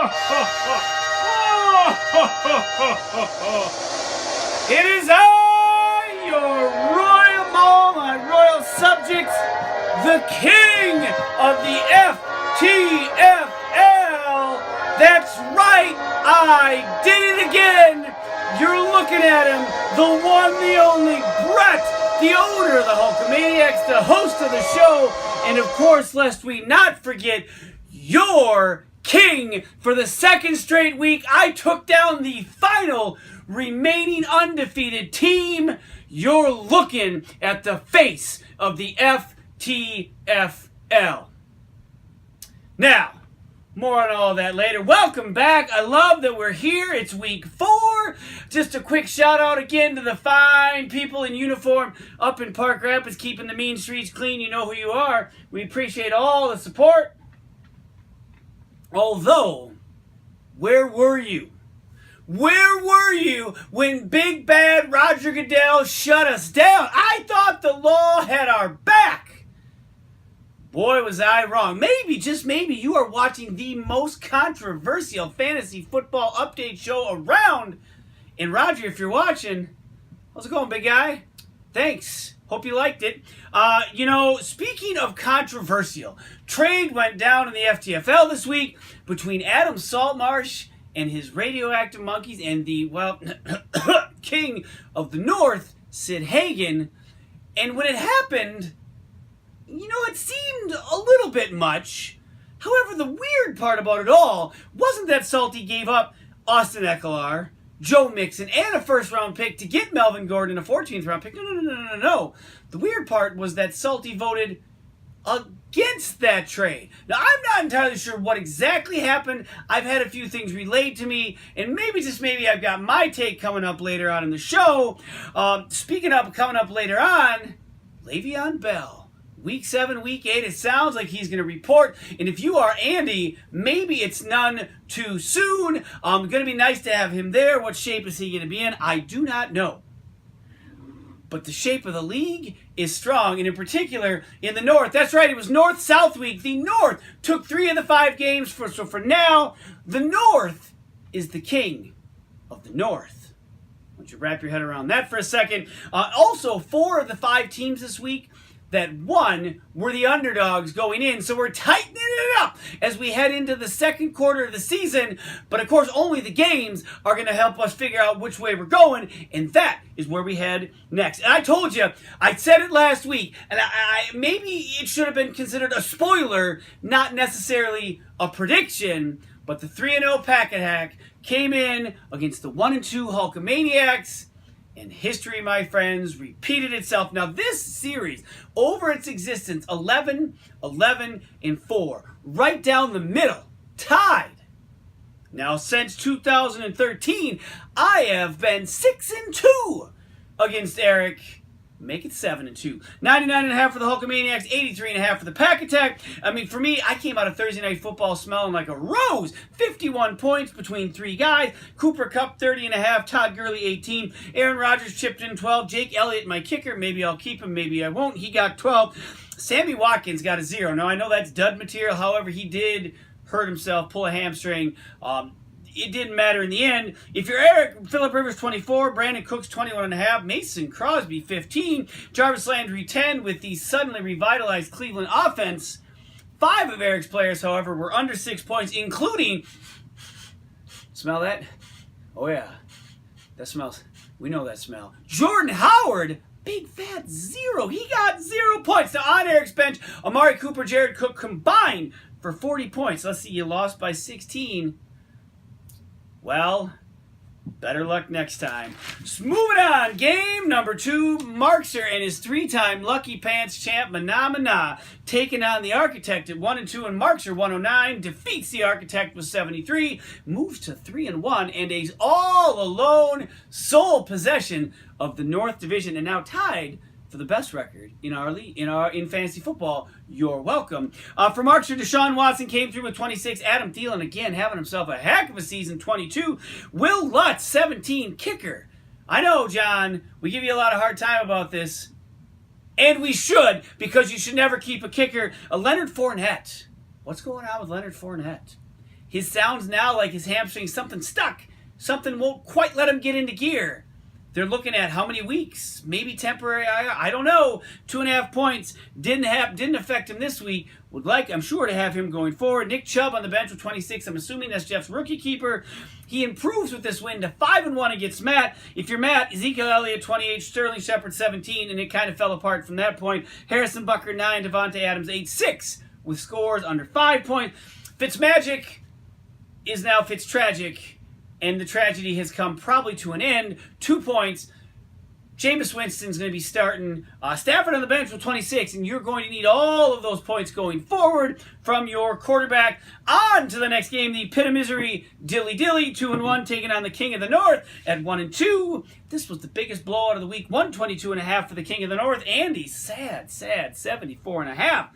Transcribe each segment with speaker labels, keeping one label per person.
Speaker 1: It is I, your royal mole, my royal subjects, the king of the FTFL. That's right, I did it again. You're looking at him, the one, the only, Brett, the owner of the Hulkamaniacs, the host of the show, and of course, lest we not forget, your king. For the second straight week, I took down the final remaining undefeated team. You're looking at the face of the FTFL. Now, more on all that later. Welcome back. I love that we're here. It's week 4. Just a quick shout out again to the fine people in uniform up in Park Rapids, keeping the mean streets clean. You know who you are. We appreciate all the support. Although, where were you? Where were you when Big Bad Roger Goodell shut us down? I thought the law had our back. Boy, was I wrong. Maybe, just maybe, you are watching the most controversial fantasy football update show around. And Roger, if you're watching, how's it going, big guy? Thanks. Hope you liked it. Speaking of controversial, trade went down in the FTFL this week between Adam Saltmarsh and his radioactive monkeys and the, king of the North, Sid Hagen. And when it happened, it seemed a little bit much. However, the weird part about it all wasn't that Salty gave up Austin Eckler, Joe Mixon, and a first-round pick to get Melvin Gordon, a 14th-round pick. No. The weird part was that Salty voted against that trade. Now, I'm not entirely sure what exactly happened. I've had a few things relayed to me, and maybe I've got my take coming up later on in the show. Speaking of coming up later on, Le'Veon Bell. Week 7, Week 8, it sounds like he's going to report. And if you are Andy, maybe it's none too soon. Going to be nice to have him there. What shape is he going to be in? I do not know. But the shape of the league is strong. And in particular, in the North. That's right, it was North-South week. The North took 3 of the 5 games. So for now, the North is the king of the North. Why don't you wrap your head around that for a second. Also, 4 of the 5 teams this week that won were the underdogs going in. So we're tightening it up as we head into the second quarter of the season. But of course, only the games are going to help us figure out which way we're going. And that is where we head next. And I told you, I said it last week, and I maybe it should have been considered a spoiler, not necessarily a prediction. But the 3-0 Packet Hack came in against the 1-2 Hulkamaniacs. And history, my friends, repeated itself. Now, this series, over its existence, 11, 11, and 4, right down the middle, tied. Now, since 2013, I have been 6-2 against Eric. Make it 7-2. 99.5 for the Hulkamaniacs, 83.5 for the Pack Attack. I mean, for me, I came out of Thursday Night Football smelling like a rose. 51 points between 3 guys. Cooper Kupp, 30.5. Todd Gurley, 18. Aaron Rodgers chipped in 12. Jake Elliott, my kicker. Maybe I'll keep him, maybe I won't. He got 12. Sammy Watkins got a 0. Now, I know that's dud material. However, he did hurt himself, pull a hamstring. It didn't matter in the end. If you're Eric, Phillip Rivers 24, Brandon Cooks 21.5, Mason Crosby 15, Jarvis Landry 10 with the suddenly revitalized Cleveland offense. 5 of Eric's players, however, were under 6 points, including, smell that? Oh yeah, that smells, we know that smell. Jordan Howard, big fat 0. He got 0 points. Now on Eric's bench, Amari Cooper, Jared Cook combined for 40 points. Let's see, you lost by 16. Well, better luck next time. Moving on, game number 2, Markser and his 3-time Lucky Pants champ, Mana, taking on the Architect at 1-2, and Markser 109 defeats the Architect with 73, moves to 3-1, and a all-alone sole possession of the North Division, and now tied for the best record in our league, in fantasy football. You're welcome. For Markster, Deshaun Watson came through with 26. Adam Thielen again having himself a heck of a season, 22. Will Lutz, 17, kicker. I know, John, we give you a lot of hard time about this, and we should, because you should never keep a kicker. Leonard Fournette. What's going on with Leonard Fournette? His sounds now like his hamstring, something stuck. Something won't quite let him get into gear. They're looking at how many weeks, maybe temporary. I don't know. 2.5 points didn't affect him this week. Would like, I'm sure, to have him going forward. Nick Chubb on the bench with 26. I'm assuming that's Jeff's rookie keeper. He improves with this win to 5-1 against Matt. If you're Matt, Ezekiel Elliott 28, Sterling Shepard 17, and it kind of fell apart from that point. Harrison Butker 9, Devontae Adams 8-6 with scores under 5 points. Fitzmagic is now Fitztragic. And the tragedy has come probably to an end. 2 points. Jameis Winston's going to be starting. Stafford on the bench with 26, and you're going to need all of those points going forward from your quarterback. On to the next game, the Pit of Misery, Dilly Dilly, 2-1, taking on the King of the North at 1-2. This was the biggest blowout of the week, 122.5 for the King of the North. Andy, sad 74.5.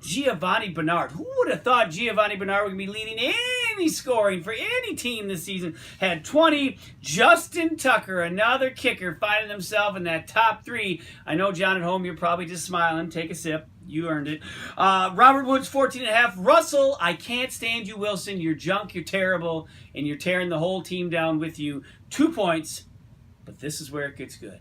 Speaker 1: Giovanni Bernard. Who would have thought Giovanni Bernard would be leading any scoring for any team this season? Had 20. Justin Tucker, another kicker, finding himself in that top 3. I know, John, at home, you're probably just smiling. Take a sip. You earned it. Robert Woods, 14.5. Russell, I can't stand you, Wilson. You're junk, you're terrible, and you're tearing the whole team down with you. 2 points, but this is where it gets good.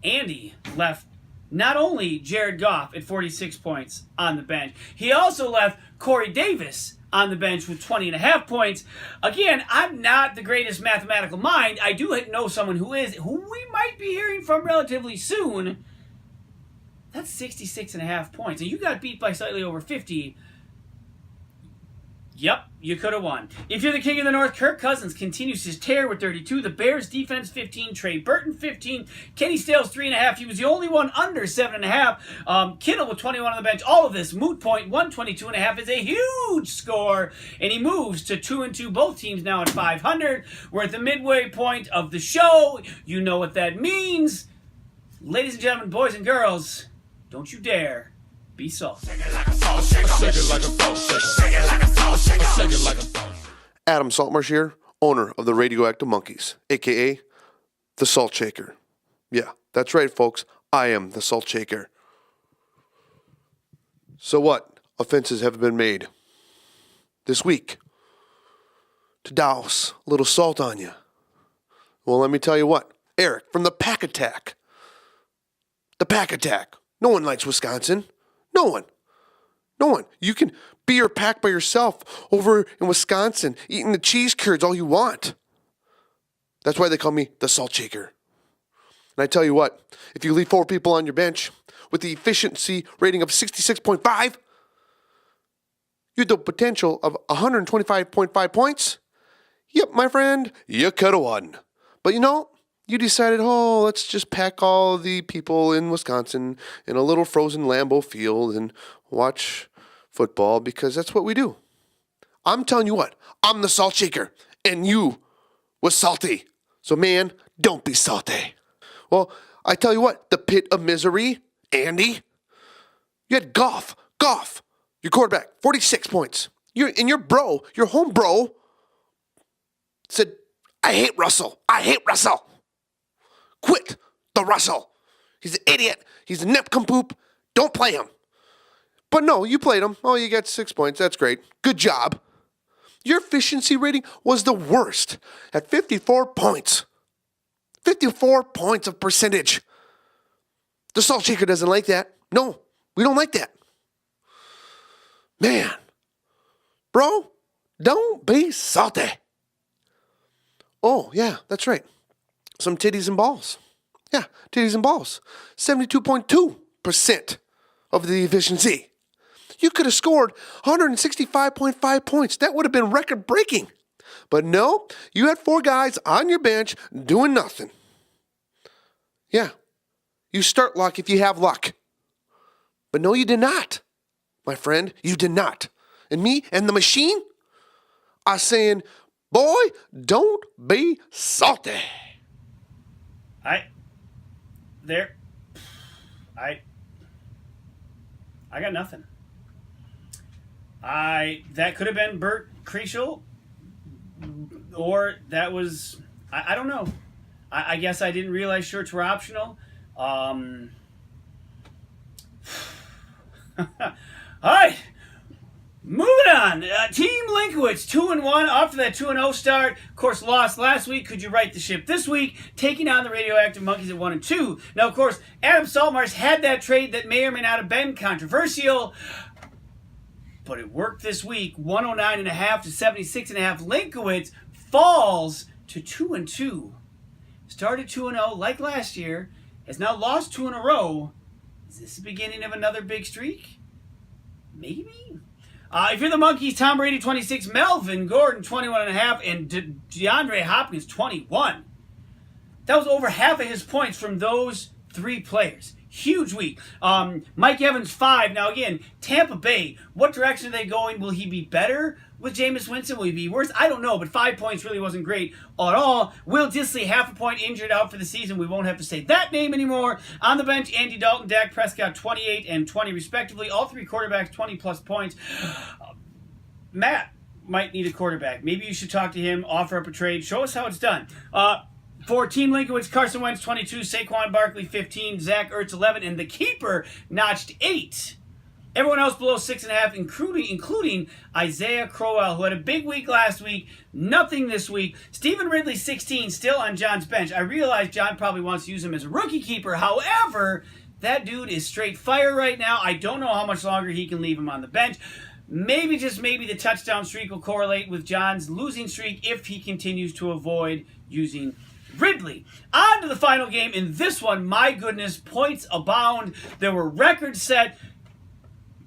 Speaker 1: Andy left not only Jared Goff at 46 points on the bench, he also left Corey Davis on the bench with 20.5 points. Again, I'm not the greatest mathematical mind. I do know someone who is, who we might be hearing from relatively soon. That's 66.5 points. And you got beat by slightly over 50. Yep, you could have won. If you're the King of the North, Kirk Cousins continues his tear with 32. The Bears defense 15. Trey Burton 15. Kenny Stills 3.5. He was the only one under 7.5. Kittle with 21 on the bench. All of this moot point 122.5 is a huge score, and he moves to 2-2. Both teams now at 500. We're at the midway point of the show. You know what that means, ladies and gentlemen, boys and girls. Don't you dare be salty.
Speaker 2: Adam Saltmarsh here, owner of the Radioactive Monkeys, a.k.a. the Salt Shaker. Yeah, that's right, folks. I am the Salt Shaker. So what offenses have been made this week to douse a little salt on you? Well, let me tell you what. Eric from the Pack Attack. The Pack Attack. No one likes Wisconsin. No one. No one. You can be your pack by yourself over in Wisconsin, eating the cheese curds all you want. That's why they call me the Salt Shaker. And I tell you what, if you leave 4 people on your bench with the efficiency rating of 66.5, you have the potential of 125.5 points. Yep, my friend, you could have won. But you know, you decided, let's just pack all the people in Wisconsin in a little frozen Lambeau field and watch football because that's what we do. I'm telling you what, I'm the Salt Shaker, and you was salty. So, man, don't be salty. Well, I tell you what, the Pit of Misery, Andy, you had Goff, your quarterback, 46 points. Your home bro, said, I hate Russell. Quit the Russell. He's an idiot. He's a nincompoop. Don't play him. But no, you played him. Oh, you got 6 points. That's great. Good job. Your efficiency rating was the worst at 54 points. 54 points of percentage. The Salt Shaker doesn't like that. No, we don't like that. Man, bro, don't be salty. Oh, yeah, that's right. Some titties and balls. Yeah, titties and balls. 72.2% of the efficiency. You could have scored 165.5 points. That would have been record-breaking. But no, you had 4 guys on your bench doing nothing. Yeah, you start luck if you have luck. But no, you did not. My friend, you did not. And me and the machine are saying, boy, don't be salty.
Speaker 1: I got nothing. That could have been Bert Kreisel, or that was, I don't know. I guess I didn't realize shirts were optional. All right, moving on. Team Linkowitz, 2-1 after that 2-0 start. Of course, lost last week. Could you right the ship this week? Taking on the Radioactive Monkeys at 1-2. Now, of course, Adam Saltmarsh had that trade that may or may not have been controversial, but it worked this week. 109.5 to 76.5. Linkowitz falls to 2-2. Started 2-0 like last year. Has now lost 2 in a row. Is this the beginning of another big streak? Maybe. If you're the Monkeys, Tom Brady 26, Melvin Gordon 21.5, and DeAndre Hopkins 21. That was over half of his points from those 3 players. Huge week. Mike Evans 5. Now again, Tampa Bay. What direction are they going? Will he be better with Jameis Winston? Will he be worse? I don't know, but 5 points really wasn't great at all. Will Dissly, half a point injured, out for the season. We won't have to say that name anymore. On the bench, Andy Dalton, Dak Prescott 28 and 20 respectively. All 3 quarterbacks 20 plus points. Matt might need a quarterback. Maybe you should talk to him, offer up a trade, show us how it's done. For Team Linkowitz, Carson Wentz 22, Saquon Barkley 15, Zach Ertz 11, and the keeper notched 8. Everyone else below 6.5, including Isaiah Crowell, who had a big week last week. Nothing this week. Stephen Ridley 16, still on John's bench. I realize John probably wants to use him as a rookie keeper. However, that dude is straight fire right now. I don't know how much longer he can leave him on the bench. Maybe, just maybe, the touchdown streak will correlate with John's losing streak if he continues to avoid using Ridley. On to the final game. In this one, my goodness, points abound. There were records set.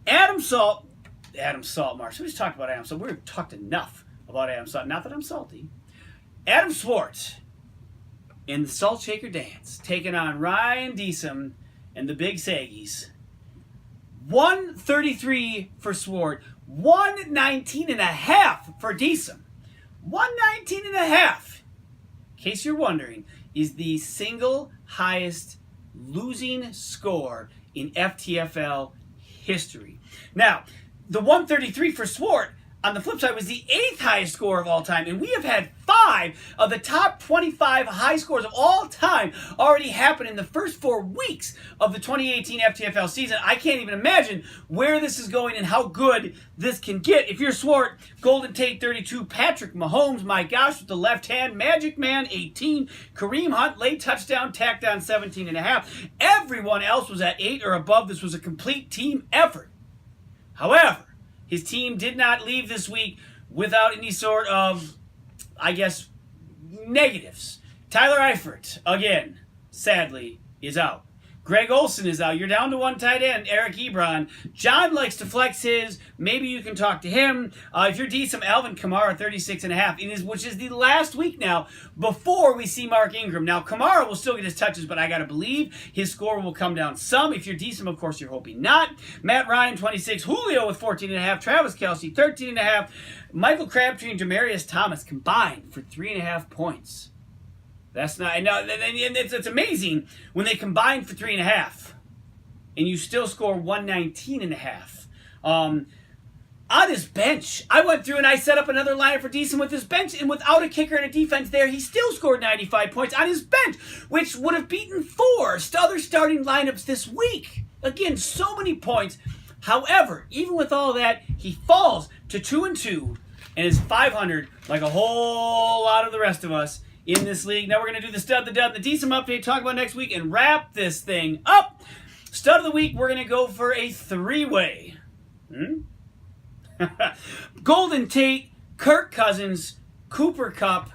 Speaker 1: Adam Saltmarsh. We just talked about Adam Salt. We've talked enough about Adam Salt. Not that I'm salty. Adam Swartz in the Salt Shaker Dance, taking on Ryan Deesum and the Big Saggies. 133 for Swart. 119.5 for Deesum. 119.5. In case you're wondering, is the single highest losing score in FTFL history. Now, the 133 for Swart, on the flip side, was the 8th highest score of all time, and we have had 5 of the top 25 high scores of all time already happen in the first 4 weeks of the 2018 FTFL season. I can't even imagine where this is going and how good this can get. If you're Swart, Golden Tate 32, Patrick Mahomes, my gosh, with the left hand, Magic Man 18, Kareem Hunt, late touchdown, tacked down 17.5. Everyone else was at 8 or above. This was a complete team effort. However, his team did not leave this week without any sort of, I guess, negatives. Tyler Eifert, again, sadly, is out. Greg Olson is out. You're down to 1 tight end, Eric Ebron. John likes to flex his. Maybe you can talk to him. If you're decent, Alvin Kamara, 36.5, which is the last week now before we see Mark Ingram. Now, Kamara will still get his touches, but I got to believe his score will come down some. If you're decent, of course, you're hoping not. Matt Ryan, 26. Julio with 14.5. Travis Kelce, 13.5. Michael Crabtree and Demaryius Thomas combined for 3.5 points. That's not, no, it's amazing when they combine for 3.5 and you still score 119.5. On his bench, I went through and I set up another lineup for Deason with his bench, and without a kicker and a defense there, he still scored 95 points on his bench, which would have beaten 4 other starting lineups this week. Again, so many points. However, even with all that, he falls to 2-2 and is 500 like a whole lot of the rest of us in this league. Now we're going to do the stud, the dud, the decent update, talk about next week, and wrap this thing up. Stud of the week, we're going to go for a 3-way. Golden Tate, Kirk Cousins, Cooper Kupp,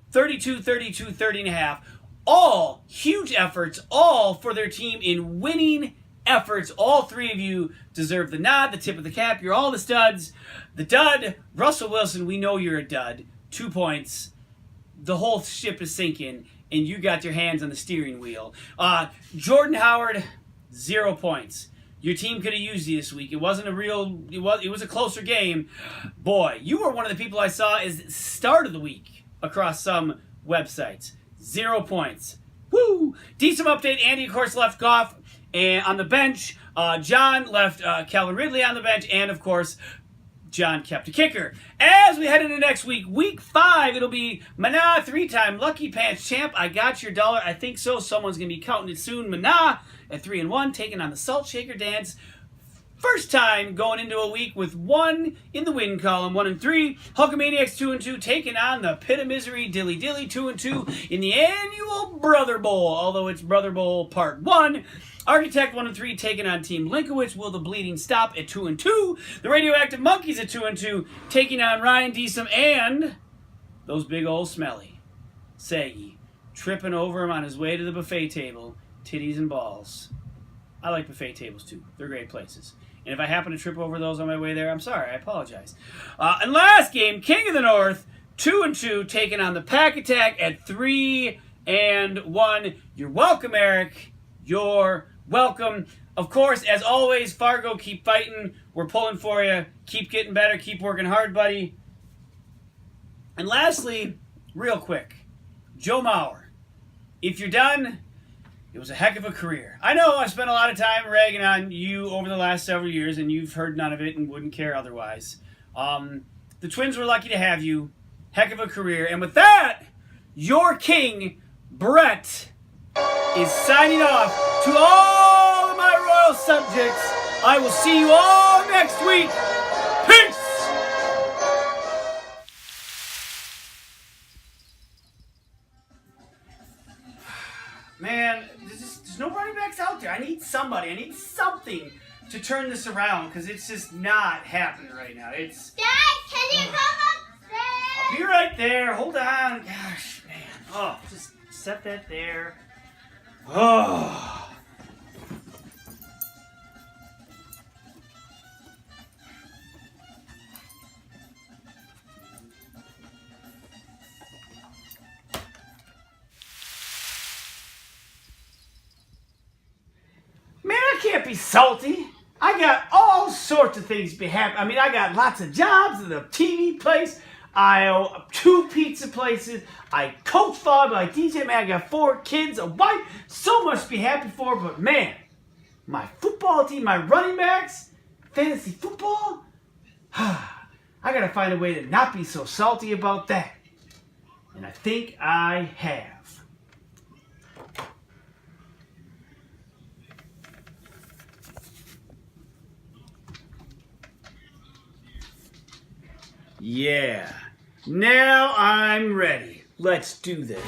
Speaker 1: 32, 32, 30.5. All huge efforts, all for their team in winning efforts. All 3 of you deserve the nod, the tip of the cap. You're all the studs. The dud, Russell Wilson, we know you're a dud. 2 points. The whole ship is sinking, and you got your hands on the steering wheel. Jordan Howard, 0 points. Your team could have used you this week. It wasn't a real. It was a closer game. Boy, you were one of the people I saw as start of the week across some websites. 0 points. Woo! Decent update. Andy, of course, left Goff and on the bench. John left Calvin Ridley on the bench, and of course, John kept a kicker. As we head into next week, week 5, it'll be Mana, 3-time Lucky Pants champ. I got your dollar. I think so. Someone's going to be counting it soon. Mana at 3-1, taking on the Salt Shaker Dance. First time going into a week with 1 in the win column, 1-3. Hulkamaniacs 2-2 taking on the Pit of Misery Dilly Dilly 2-2 in the annual Brother Bowl, although it's Brother Bowl Part 1. Architect 1-3 taking on Team Linkowitz. Will the bleeding stop at 2-2? The Radioactive Monkeys at 2-2 taking on Ryan Deesum and those big old smelly Saggy tripping over him on his way to the buffet table. Titties and balls. I like buffet tables too. They're great places. And if I happen to trip over those on my way there, I'm sorry. I apologize. And last game, King of the North, 2-2, taking on the Pack Attack at 3-1. You're welcome, Eric. You're welcome. Of course, as always, Fargo, keep fighting. We're pulling for you. Keep getting better. Keep working hard, buddy. And lastly, real quick, Joe Mauer. If you're done, it was a heck of a career. I know I've spent a lot of time ragging on you over the last several years, and you've heard none of it and wouldn't care otherwise. The Twins were lucky to have you. Heck of a career. And with that, your king, Brett, is signing off. To all of my royal subjects, I will see you all next week. Peace! Man, there's no running backs out there. I need somebody. I need something to turn this around because it's just not happening right now.
Speaker 3: Dad, can you come upstairs?
Speaker 1: I'll be right there. Hold on. Gosh, man. Oh, just set that there. Oh. Man, I can't be salty. I got all sorts of things to be happy. I mean, I got lots of jobs at a TV place. I own 2 pizza places. I coach volleyball. I DJ. Man, I got 4 kids, a wife. So much to be happy for. But man, my football team, my running backs, fantasy football. I gotta find a way to not be so salty about that. And I think I have. Yeah, now I'm ready. Let's do this.